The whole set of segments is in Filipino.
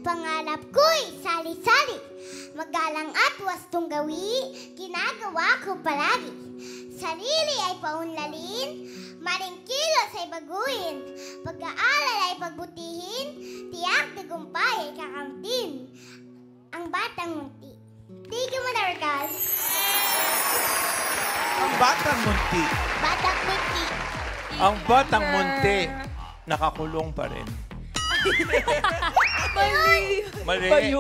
pangarap ko'y sali-sali. Magalang at wastong gawi, ginagawa ko palagi. Sarili ay paunlalin, maring kilos ay baguhin. Pag-aaral ay pagbutihin, tiyak tagumpay ay kakamtin. Ang Batang Munti. Thank you, Mother Caz. Ang Batang Munti. Batang Munti. Ang Batang Munti, nakakulong pa rin. Mali. Mali.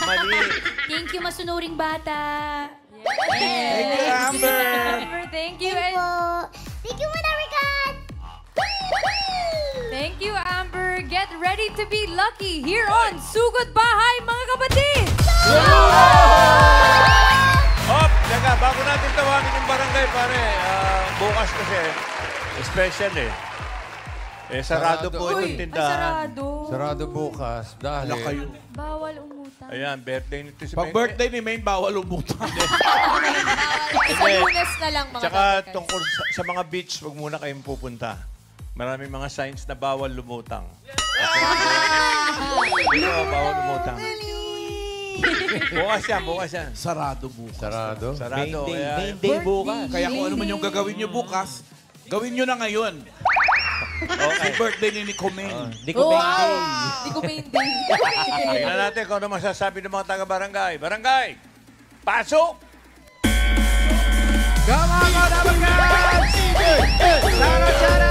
Mali. Thank you, masunuring bata. Thank you, Amber. Thank you. Thank you, Mother Caz. Thank you, Amber. Get ready to be lucky here on Sugod Bahay, mga kapatid! Hop! Teka, bago natin tawagin yung barangay, pare. Bukas kasi, special eh. Sarado po itong tindahan. Sarado. Sarado bukas dahil... kayo. Bawal umutang. Ayan, birthday nito si Pag birthday ni Maine, bawal umutang. Sa Lunes na lang, mga Tsaka kapatid. tungkol sa mga beach, huwag muna kayong pupunta. Maraming mga signs na bawal lumutang. Ito, bawal lumutang. Bukas yan. Sarado bukas. Sarado? Sarado. Main day bukas. Kaya kung ano man yung gagawin nyo bukas, gawin nyo na ngayon. Okay. Birthday ni Nico Maine. Hindi ko main day. Hindi ko main day. Tingnan natin kung ano masasabi ng mga taga-barangay. Barangay, pasok! Come on, mga Barangay! Tara, tara!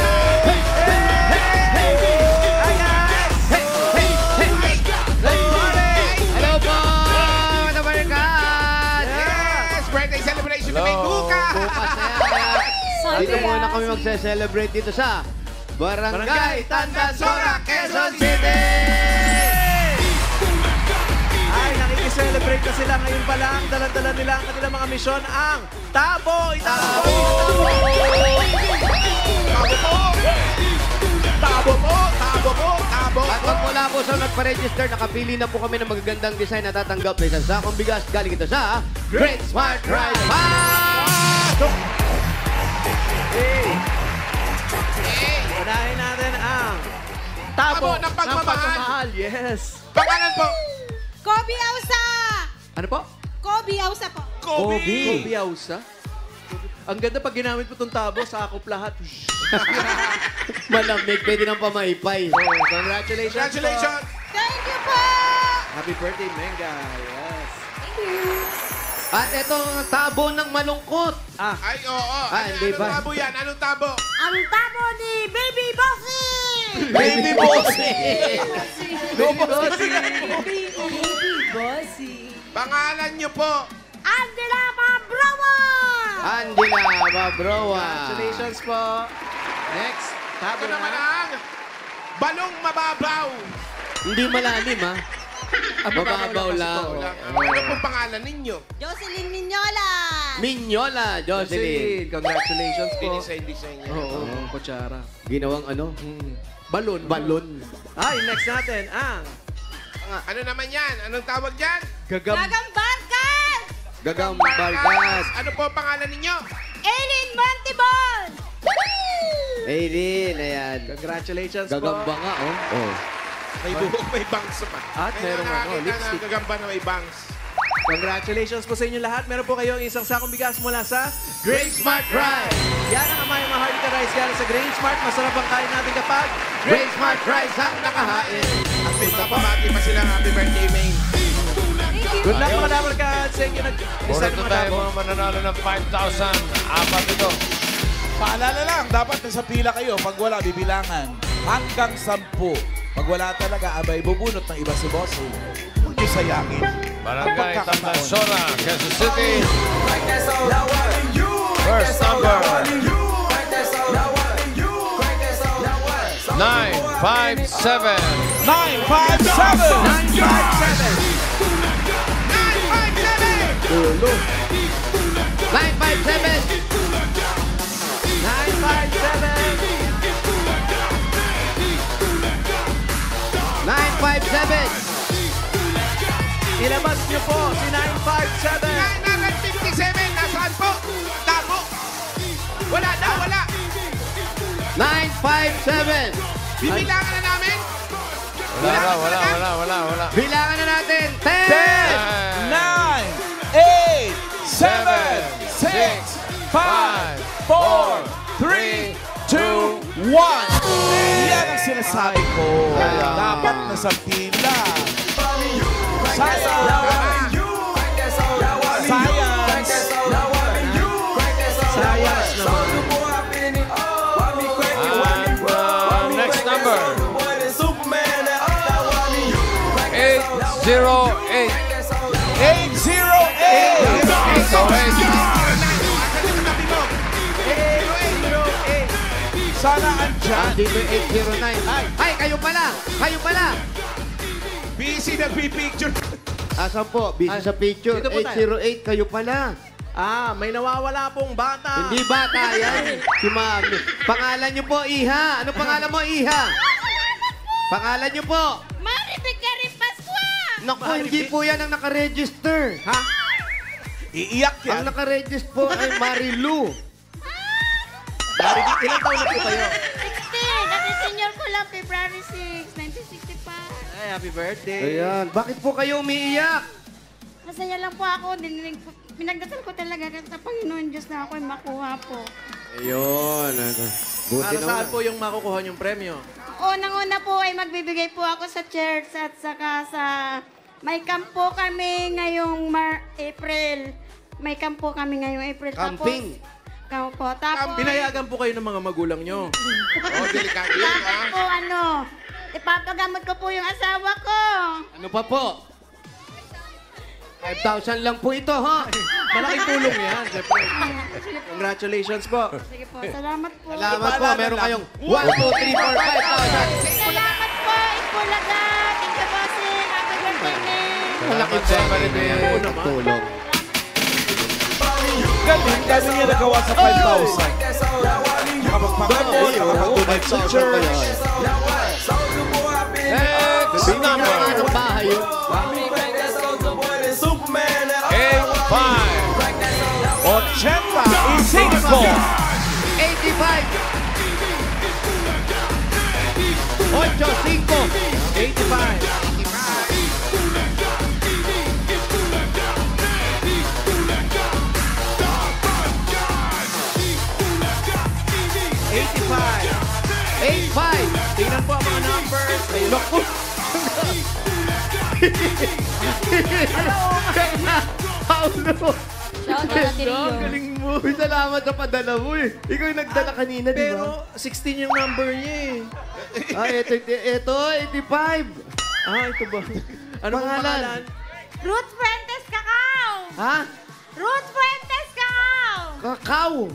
Hello po, mga Barangay! Yes! Birthday celebration na may bukas! Bukas na yan. Dito muna kami magse-celebrate dito sa Barangay Tandansora, Quezon City! Ay, nakikiselebrate na sila ngayon pa lang. Dala-dala nila ang kanilang mga misyon, ang Tabo! Itabo! Tabo po! Tabo po! Tabo At po! pag mula po sa nagpa-register, nakapili na po kami ng magagandang design na tatanggap na isang sakong bigas galing ito sa Great Smart Rice Pasok! Unahin natin ang Tabo Tabo ng pagmamahal. Yes! Pangalan po! Kobe Ausa! Ano po? Kobe Ausa po. Kobe Ausa. Ang ganda pag ginamit mo itong tabo, sakop lahat. Malamig, pwede nang pamaypay. So, congratulations Congratulations! Thank you po! po. Happy birthday, Menga. Yes. At itong tabo ng malungkot. Ay, oo. Hindi Anong ba? tabo yan? Anong tabo? Ang tabo ni Baby Bossy! Baby Bossy! Baby Bossy! Bossy. Pangalan niyo po. Angela Mabrowa! Angela Mabrowa. Congratulations po. Next, tabo Ito naman na. ang Balong Mababaw. Hindi malalim, ha? Mababaw lang. Ano pong pangalan ninyo? Jocelyn Mignola! Minyola, Jocelyn. Congratulations po. Design niya. Oo, kutsara. Ginawang ano? Balon. Balon. Ay, next natin ang Ano naman yan? Anong tawag yan? Gagambarkas! Gagambalkas. Ano po ang pangalan ninyo? Eileen Montibon! Aileen, ayan. Congratulations po. Gagamba nga, oh. Oh. May buhok, may bangs pa. At meron ako, nakakita lipstick. na gagamba na may bangs. Congratulations po sa inyo lahat. Meron po kayong isang sakong bigas mula sa Great Smart Rice. Yan ang amay Maharlika Rice galing sa Grain Smart. Masarap ang kain natin kapag Great Smart Rice ang nakahain. At may papamati pa sila ng happy birthday, Maine. good luck mga Dabber Cats. Thank you. Isa Puro mga tayo Dabber. mga mananalo ng 5,000. Apat ito. Paalala lang, dapat nasa pila kayo. Pag wala, bibilangan. Hanggang 10. Pag wala talaga, abay, bubunot ng iba si Bossy. Huwag niyo sayangin. Barangay Tandansora, Quezon City. First number. 957. 957. Ilabas niyo po si 957. 957. Nasaan po? Tabo. Wala na, wala. 957. Bibilangan na namin. Wala. Bilangan na natin. 10, 10, 9, 8, 7, 6, 5, 4, 3, 2, 1. Yan ang sinasabi ko. Dapat nasa pila. Sayang. Next number. 808. 808. Sana andyan. Dito 809. Ay, kayo pala. Busy nagpipicture. Asan po? Busy sa picture. Dito po tayo. 808, kayo pala. May nawawala pong bata. Hindi bata yan. Si Mami. Pangalan niyo po, Iha. Ano pangalan mo, Iha? Pangalan niyo po. Maribig ka rin, Pasqua! Naku, hindi po yan ang nakaregister. Ha? Iiyak yan. Ang nakaregister po ay Marilu. Maribig, ilang taon na po kayo? 16! At senior ko lang, February 6, 1965. Ay, happy birthday. Ayan. Bakit po kayo umiiyak? Masaya lang po ako. Pinagdasal ko talaga sa Panginoon Diyos na ako ay makuha po. Ayun. Buti Para naman. saan po yung makukuha yung premyo? Unang-una po ay magbibigay po ako sa church at saka sa... May camp po kami ngayong April. May camp po kami ngayong April. Camping. Tapos, Pinayagan po kayo ng mga magulang nyo. tapos po ipapagamot ko po yung asawa ko. Ano pa po? 5,000 lang po ito, ha? Malaking tulong yan, siyempre. Congratulations po. Sige po, salamat po. Salamat po. Meron kayong 1, 2, 3, 4, 5,000. Salamat po, Ipulaga. Thank you, bossing. Happy birthday, Ning. Malaking pera. Tulong. Galing niya nagawa sa 5,000. Nakapagpapagod, nakapag-donate sa church. Next number. Ng bahay yun. 85. 85. 85. Tingnan po ang mga numbers. Ayun. Naku! Paulo! Shout out Ate Rio. Galing mo. Uy, salamat sa padala mo eh. Ikaw yung nagdala kanina, di ba? Pero 16 yung number niya eh. Ito, 85. Ito ba? Ano pong pangalan? Ruth Fuentes Cacao. Ha? Ruth Fuentes Cacao. Kakao.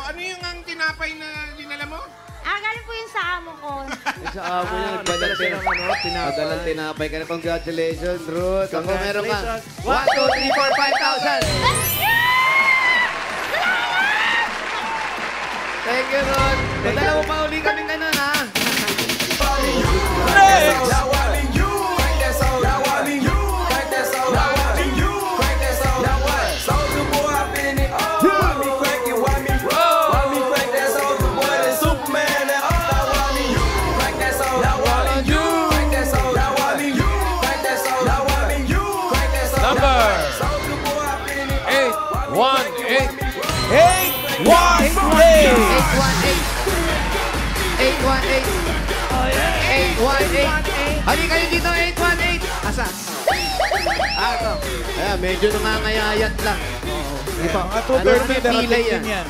Ano yung ang tinapay na dinala mo? Galing po yun sa amo ko. Sa amo niya, Nagdala siya ng tinapay. Padalang tinapay ka na. Congratulations, Ruth. Ako meron ka. Congratulations. 1, 2, 3, 4, 5,000. Thank you, Ruth. Padala mo pa uli kaming ganun, ha? Number 818. 818. Halika kayo dito, 818. Asa? Ito. Ayan, medyo nangangayayat lang. Mga Ano 2:30 naman darating pila din yan? yan.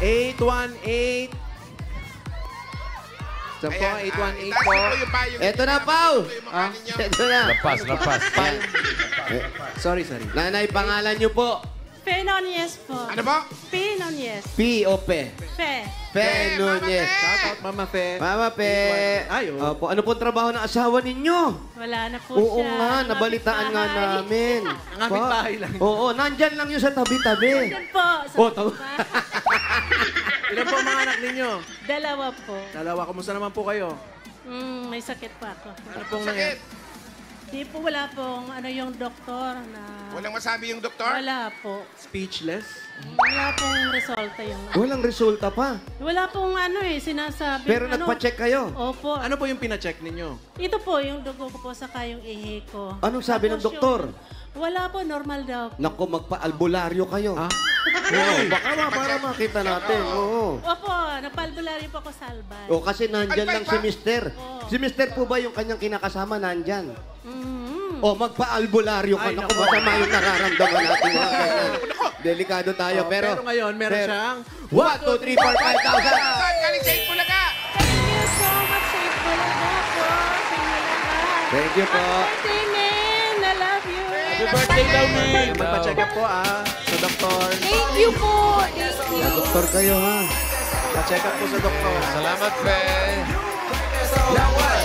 818. Ito po, 818 po. Eto na, Pao. Eto na. Lapas. Sorry. Nanay, pangalan niyo po. Penonies po. Ano ba? Penonies. P o P? Fe. Pe Nunez. Shout out, Mama Fe. Mama Pe. Ay, oh. Opo, ano po trabaho ng asawa ninyo? Wala na po Oo siya. nga, nabalitaan nga namin. Ang aming bahay lang. Oo, nandyan lang yun sa tabi-tabi. Yan po. Oh, tawa. Ilan po ang mga anak ninyo? Dalawa po. Dalawa. Kumusta naman po kayo? May sakit pa ako. Ano pong nangyari? Di po wala pong yung doktor na... Walang masabi yung doktor? Wala po. Speechless? Wala pong resulta yung... Walang resulta pa. Wala pong sinasabi. Pero nagpa-check kayo. Opo. Ano po yung pina-check ninyo? Ito po, yung dugo ko po, saka yung ihi ko. Anong sabi ng Tapos doktor? Wala po, normal daw. Naku, magpa-albularyo kayo. Ah? Oo, baka para makita natin. Oo. Opo, napalbularyo po ako sa Albay. O kasi nandyan lang si Mister. Oo. Si Mister po ba yung kanyang kinakasama nandyan? Mhm. O magpa-albularyo ka. Ay, Naku, naku. masama yung nararamdaman natin. mga kaibigan. Delikado tayo. Oh, pero ngayon, meron siyang 1, 2, 3, 4, 5,000. Galing sa Itbulaga. Thank you so much sa Itbulaga po. Sa inyo lahat. Thank you po. Happy birthday, Min. I love you. Happy birthday daw, Min. Magpa-check up po sa doktor. Thank you po. Thank you. Doktor kayo ha. Pa-check up po sa doktor. Salamat, Pe. Number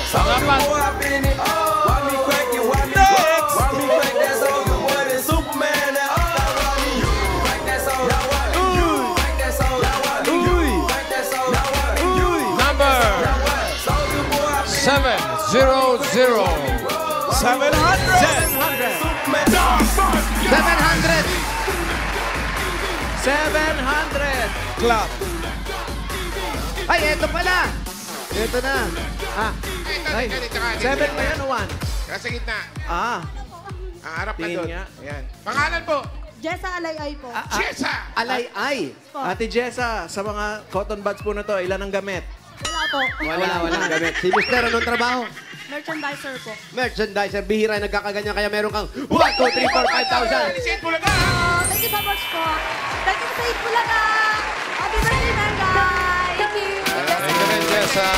700. 700. Clap. Ay, eto pala. Eto na. Ah, ay, Ganito. 7 ba yan o 1? Nasa gitna. Ah, Harap ka tingin doon. nga. Ayan. Pangalan po. Jessa Alayay po. Jessa. Alay-ay. Ate Jessa, sa mga cotton buds po na to, ilan ang gamit? Wala po. Walang gamit. Si Mister, anong trabaho? Merchandiser po. Merchandiser, bihira, nagkakaganyan, kaya meron kang 1, 2, 3, 4, 5,000. Galing sa Itbulaga. Thank you so much po. Thank you sa Itbulaga. Happy birthday, Nangay. Thank you. Thank you rin, Jessa.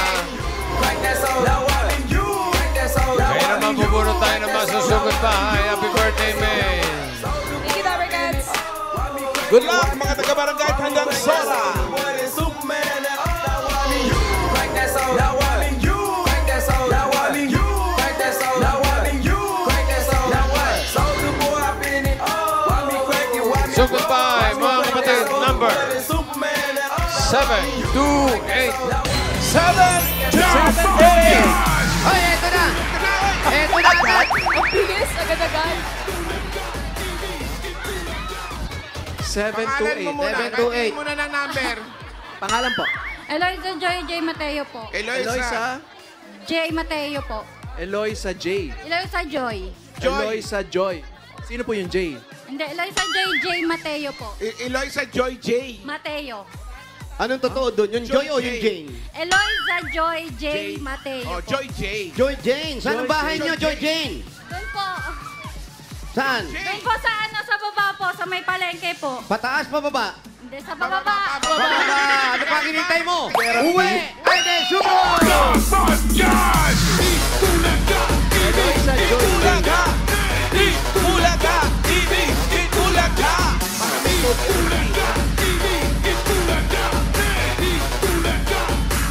Kaya naman bubunot tayo ng masusugod pa. Happy birthday, May. Thank you, Dabber Cats. Good luck, mga taga-barangay hanggang Sora. Sugod pa, mga kapatid. Number 728. 728. Ay, eto na. Eto na agad. Ang bilis, agad-agad. 7 to Pangalan mo 8. muna. 7 to 8. Kantiin muna ng number. Pangalan po? Eloisa Joy J. Mateo po. Eloisa. J. Mateo po. Eloisa J. Eloisa Joy. Eloisa Joy. Sino po yung J? Hindi, Eloisa J. J. Mateo po. Eloisa Joy J. Mateo. Anong totoo doon? Yung Joy o yung Jane? Eloisa Joy J. Mateo Oh, po. Joy J. Joy Jane. Saan ang Joy bahay Jane. niyo, Joy Jane? Doon po. Saan? Doon po sa sa baba po, sa may palengke po. Pataas, pababa? Hindi, sa bababa. Pababa! Ano pa kinintay mo? Uwi! Ay, di, sumo! Eloisa Joy. Itbulaga. Itbulaga. Itbulaga.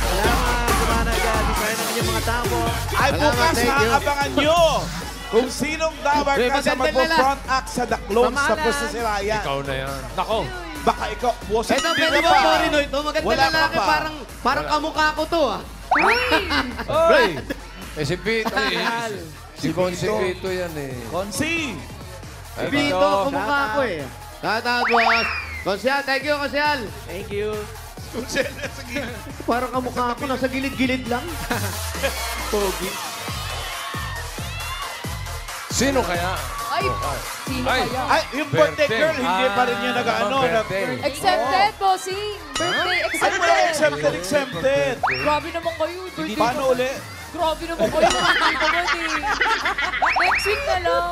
Salamat, kumana dyan. Design ang inyong mga tamo. Ay, Salamat, bukas thank you. abangan nyo kung sinong dabar Uy, ka sa magandang magpo-front act sa The Clones sa Mamahalan. Puso si Ryan. Ikaw na yan. Nako. Baka ikaw, boss, Ito, hindi pwede ka ba pa. Morino ito? Maganda Wala ka lalaki. pa. Parang kamukha ko to, ah. Oy! Eh, si Pito. Si Consi Pito yan eh. Konsi. Ay, Pito, Pito. kamukha ko eh. Shoutout, boss. Konsyal, thank you, Konsyal. Thank you. Parang kamukha ko, nasa gilid-gilid lang. Pogi. Sino kaya? Ay, sino Ay. kaya? Ay, yung birthday Birthday. girl, hindi pa rin niya nag-ano. birthday. Accepted, bossing. Birthday Ay, accepted. wala accepted. Grabe naman kayo. Birthday Paano uli? Grabe naman kayo. Birthday ko birthday. Next week na lang.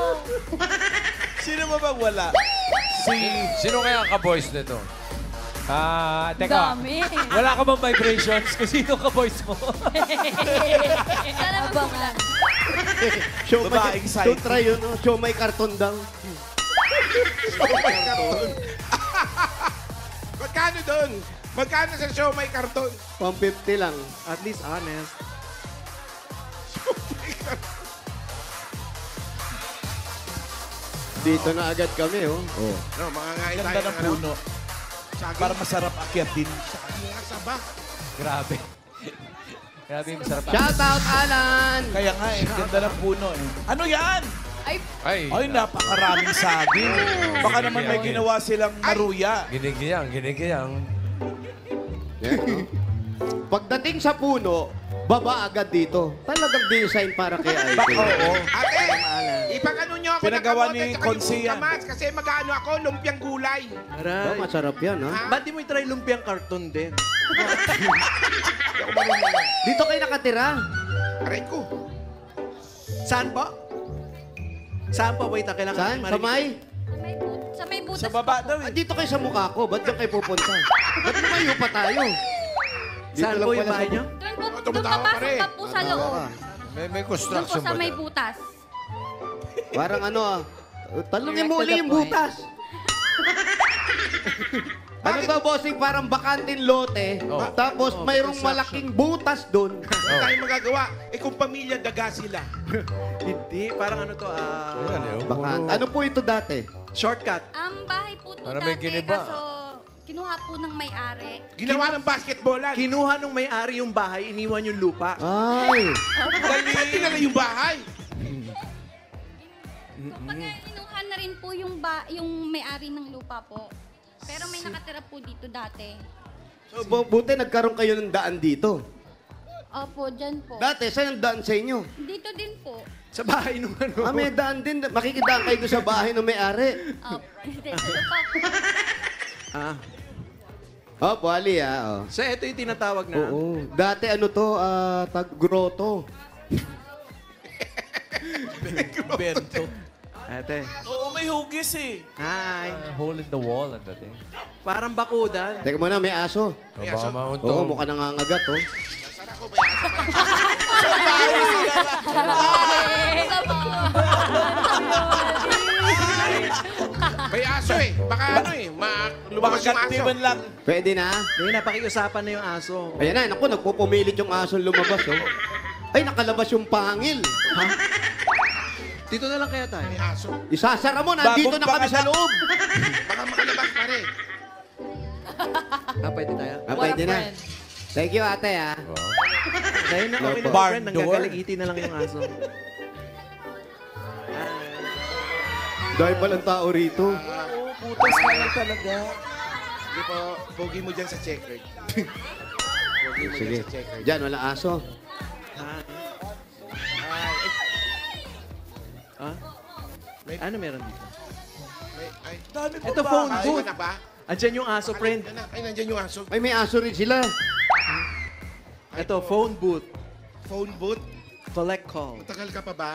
Sino ba bang wala? Sino kaya ang ka-boys nito? Teka. Dami. Wala ka bang vibrations? Kung sino ka voice mo? Sana mabangan. Show Babaeng side. Don't try yun, no? Show my karton daw. Magkano doon? Magkano sa show may karton? 150 lang. At least honest. Dito na agad kami, oh. No, mga ngain Ganda tayo ng puno. Saging. Para masarap akyatin. Saging nga saba. Grabe. Grabe, masarap. Shoutout, Alan! Kaya nga eh, ganda ng puno eh. Ano yan? Ay, Ay, napakaraming saging. Baka naman may ginawa silang maruya. Ginigiyang. Yan, no? Pagdating sa puno, baba agad dito. Talagang design para kay Ike. Oo. Ate, ipag-ano nyo ako Pinagawa ng ni kamote tsaka Consi yung yan. kamas kasi mag-ano ako, lumpiang gulay. Oh, masarap yan, ha? Ba't di mo i-try lumpiang karton din? Dito kayo nakatira. Aray ko. Saan po? Saan po? Wait, kailangan Saan? natin Sa marinig. may? Sa may butas Sa baba daw Ah, eh. dito kayo sa mukha ko. Ba't doon kayo pupunta? Ba't lumayo pa tayo? Dito Saan lang po yung pala bahay sa- nyo? Doon tumatawa pa papasok rin. pa po sa loob. May Doon po construction sa ba may dyan? butas. Parang ano, talungin mo uli yung butas. Ano to, bossing? Parang bakantin lote. Tapos mayroong malaking butas doon. Ano tayo magagawa? Eh kung pamilya, daga sila. Hindi, parang ano to, Bakant. Ano po ito dati? shortcut. Ang bahay po to Para may dati, giniba. kaso kinuha po ng may-ari. Ginawa ng basketballan. Kinuha nung may-ari yung bahay, iniwan yung lupa. Ay. Dali na yung bahay. Kumbaga, kinuha na rin po yung may-ari ng lupa po. Pero may nakatira po dito dati. So, buti nagkaroon kayo ng daan dito. Opo, dyan po. Dati, saan ang daan sa inyo? Dito din po. Sa bahay nung ano. Ah, may daan din. Makikidaan kayo doon sa bahay ng may-ari. Opo. Hindi, sa lupa po. Ah. Oh, Wally, ah. Oh. So, ito yung tinatawag na. Oo. Dati ano to, grotto. Bento. Ate. Oo, may hugis eh. Hi. Hole in the wall ang dating. Parang bakudan. Teka muna, may aso. Baka Oo, mauntong. mukha nangangagat, oh. May aso eh. Baka ano eh. Lumabas yung Bakit aso. man lang. Pwede na? Hindi, napakiusapan na yung aso. Ayan na, naku, nagpupumilit yung aso lumabas, oh. Ay, nakalabas yung pangil. Ha? Dito na lang kaya tayo. May aso. Isasara mo, nandito Bagong na kami sa panganak. loob. Baka makalabas pa rin. Ah, pwede tayo? Ah, pwede na. Thank you, ate, ah. Dahil na kami na Barn friend, door. nanggagaligitin na lang yung aso. Dahil palang tao rito. Oo, butas na lang talaga. Sige po, pogi mo dyan sa checkered. Pogi mo Sige. dyan sa checkered. Diyan, wala aso. Ah? Ano meron dito? Ay, Dami po Ito, ba? phone ay, booth. na ba? Andyan yung aso, friend. Ay, nandyan yung aso. Ay, may aso rin sila. Ito, phone booth. Phone booth. Collect call. Matagal ka pa ba?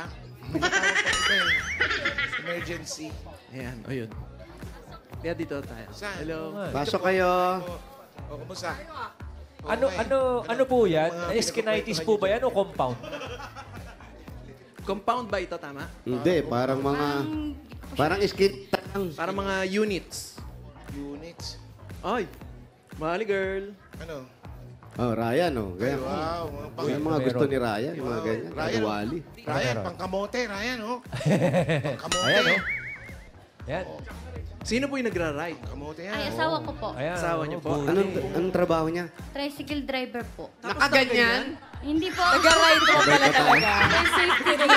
Matawag pa iba eh. Emergency. Ayan, o yun. Kaya dito tayo. Saan? Hello. Pasok kayo. O, kumusta? Ano po yan? Skinitis po ba yan o compound? Compound ba ito, tama? Hindi, parang mga... Parang skin lang. Para mga units. Units. Ay, mali girl. Ano? Oh, Ryan, oh. Gaya. Wow. Yung mga gusto ni Ryan, yung mga ganyan. Ryan, Kay Wally. Ryan, pangkamote, Ryan, oh. Pangkamote. Ayan, oh. Yan. Sino po yung nagra-ride? Kamote yan. Ay, asawa ko po. Ayan. Asawa niyo po. Anong trabaho niya? Tricycle driver po. Nakaganyan? Hindi po. Nag-ride po pala talaga. May safety rin.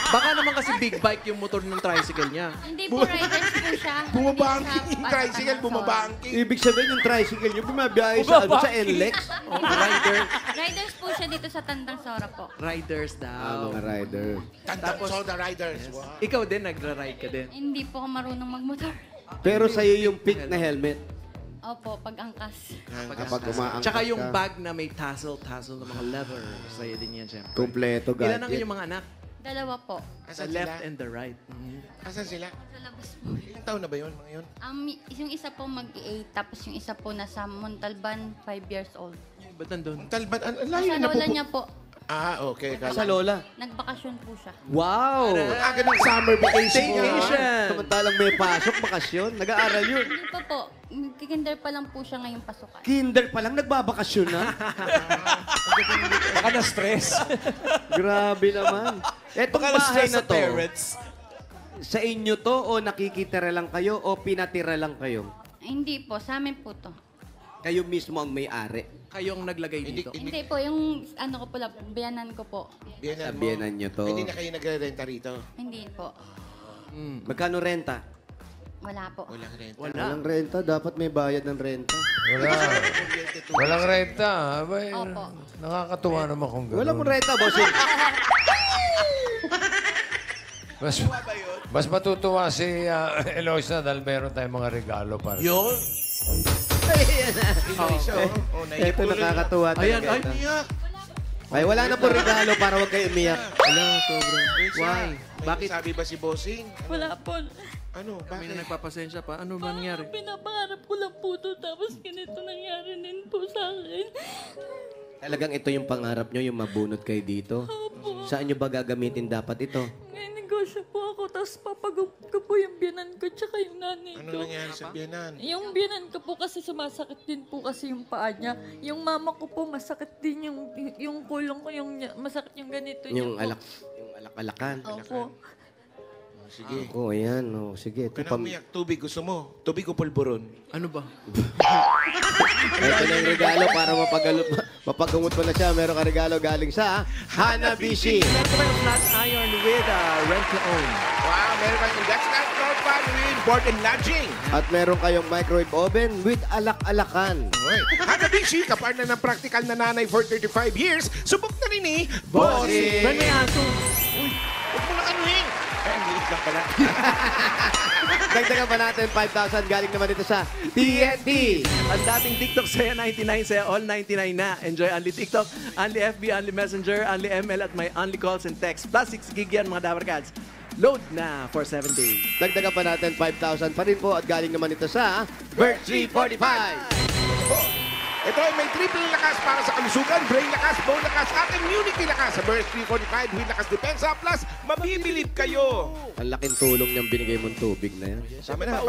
Baka naman kasi big bike yung motor ng tricycle niya. Hindi po riders po siya. Bumabangking Hindi yung sa tricycle, Patanasor. bumabangking. Ibig sabihin yung tricycle niyo, bumabiyahe sa, ano, sa NLEX. Rider. Riders po siya dito sa Tandang Sora po. Riders daw. Mga rider. Tandang soda riders. Wow. Ikaw din, nagra-ride ka din. Hindi po ako marunong magmotor. Pero sa'yo yung pink na helmet. Opo, pag-angkas. Kapag umaangkas Tsaka yung ka. bag na may tassel ng mga leather. Sa'yo din yan, syempre. Kompleto Ilan ang gadget. inyong mga anak? Dalawa po. Sa Asan left sila? and the right. Asan sila? Sa labas po. Ilang taon na ba yun, mga yun? Yung isa po mag-8, tapos yung isa po nasa Montalban, 5 years old. Ba't nandun? Ang talbad, ang layo Sa na lola niya po, Ah, okay. Sa Lola. nagbakasyon po siya. Wow! Ang aga ng summer vacation. Staycation! Samantalang may pasok, bakasyon. Nag-aaral yun. Hindi pa po. Kikinder pa lang po siya ngayong pasukan. Kinder pa lang, nagbabakasyon na. Baka na-stress. Grabe naman. Etong Baka bahay na-stress na sa to, parents. sa inyo to o nakikitira lang kayo o pinatira lang kayo? Ay, hindi po, sa amin po to. Kayo mismo ang may-ari. kayong naglagay dito? Hindi po, yung ano ko pala, biyanan ko po. Biyanan mo. Sabihanan nyo to. Hindi na kayo nagre-renta rito. Hindi po. Magkano renta? Wala po. Walang renta. Walang renta. Dapat may bayad ng renta. Walang renta. Abay, Opo. nakakatuwa naman kung gano'n. Walang renta, bossing. Mas matutuwa si Eloisa dahil meron tayong mga regalo para Yun. Ito nakakatuwa talaga. Ayan, ay, ito. Iyak. Ay, wala na po regalo para wag kayo umiyak. Wala, sobrang. Why? Bakit? Bakit? Sabi ba si Bossing? Wala po. Ano? Kami na Bakit? nagpapasensya pa. Ano ba nangyari? Pinapangarap ko lang po to, tapos ganito nangyari din po sa akin. Talagang ito yung pangarap nyo, yung mabunot kayo dito. Saan nyo ba gagamitin dapat ito? May negosyo po ako, tapos papagod ko po yung biyanan ko, tsaka yung nanay Ano ko. nangyari sa biyanan? Yung biyanan ko po kasi sumasakit din po kasi yung paa niya. Yung mama ko po masakit din yung kulong ko, masakit yung ganito niya Yung po. alak-alakan. Opo. Sige. Oo, ayan. Oh, sige. Ito, Huwag ka na umiyak. Tubig gusto mo. Tubig o pulburon? Ano ba? ito na yung regalo para mapagamot mo na siya. Meron ka regalo galing sa Hanabishi. Meron ko yung flat iron with rent to own. Wow, meron kang induction floor fan with board and lodging. At meron kayong microwave oven with alak-alakan. Hanabishi, kapartner ng practical na nanay for 35 years, subok na rin ni Bossing. Ben, may aso. Uy, huwag mo lang anuhin. Ay, ang liit lang pala. Dagdagan pa natin 5,000 galing naman dito sa TNT. Ang dating TikTok saya 99, saya all 99 na. Enjoy only TikTok, only FB, only Messenger, only ML at may only calls and text. Plus 6 gig yan mga Dabarkads. Load na for 7 days. Dagdagan pa natin 5,000 pa rin po at galing naman ito sa Bird 345. Ito ay may triple lakas para sa kalusugan, brain lakas, bone lakas, at immunity lakas. Sa Burst 345, with lakas depensa, plus mabibilib kayo. Ang laking tulong niyang binigay mong tubig na yan. Tama na,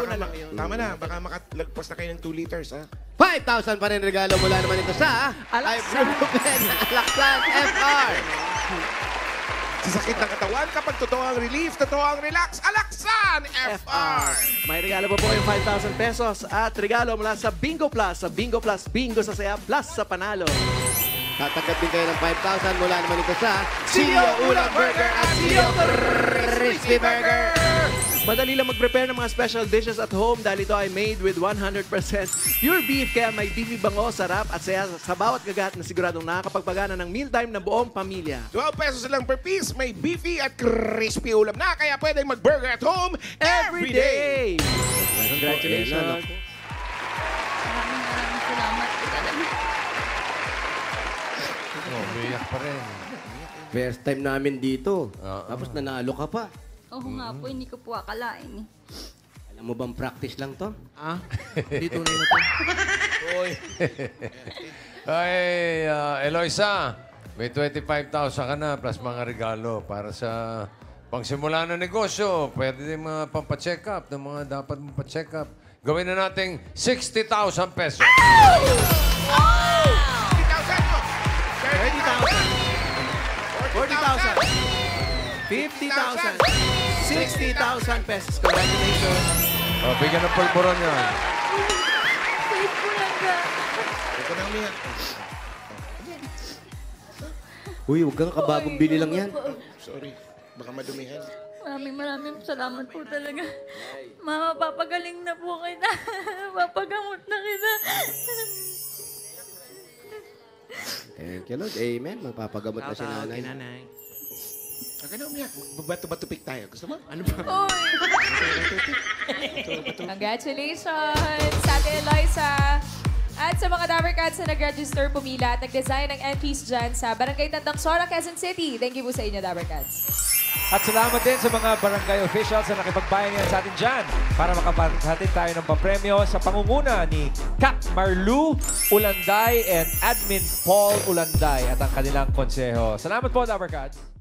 tama na. Baka makalagpas na kayo ng 2 liters, ha? 5,000 pa rin regalo mula naman ito sa Ibuprofen Alaksan FR. Sa sakit ng katawan, kapag totoo ang relief, totoo ang relax, Alaksan FR! May regalo pa po yung 5,000 pesos at regalo mula sa Bingo Plus. Sa Bingo Plus, bingo sa saya, plus sa panalo. Tatanggap din kayo ng 5,000 mula naman ito sa Silio Ulam Burger at Silio Crispy Burger. Madali lang mag-prepare ng mga special dishes at home dahil ito ay made with 100% pure beef kaya may beefy bango, sarap at saya sa bawat kagat na siguradong nakakapagpagana ng mealtime ng buong pamilya. 12 pesos lang per piece, may beefy at crispy ulam na, kaya pwedeng mag-burger at home every day! Congratulations! Maraming salamat po talaga. umiyak pa rin. First time namin dito. Tapos nanalo ka pa. Oo nga po, hindi ko po akalain eh. Alam mo bang practice lang to? Ah, dito na ito. Ay, Eloisa, may 25,000 ka na plus mga regalo para sa pangsimula ng negosyo. Pwede din mga pampacheck up ng mga dapat mong pa-check up. Gawin na nating 60,000 pesos. 50,000 mo! 30,000. 50,000. 60,000 pesos. Congratulations. O, bigyan ng pulburon yan. Safe ko lang ka. Huwag ka na umiyak. Uy, huwag kang kabagong bili lang yan. Sorry, baka madumihan. Maraming salamat po talaga. Mama, papagaling na po kita. Papagamot na kita. Thank you, Lord. Amen. Magpapagamot na si nanay. Nanay. Huwag ka na umiyak. Bato-batupik tayo. Gusto mo? Ano ba? Oy! Congratulations, Ate Eloisa! At sa mga Dabarkads na nag-register, pumila at nag-design ng entries dyan sa Barangay Tandang Sora, Quezon City. Thank you po sa inyo, Dabarkads. At salamat din sa mga barangay officials na nakipagbayan sa atin dyan para makapahatid tayo ng papremyo sa pangunguna ni Kak Marlu Ulanday and Admin Paul Ulanday at ang kanilang konseho. Salamat po, Dabarkads.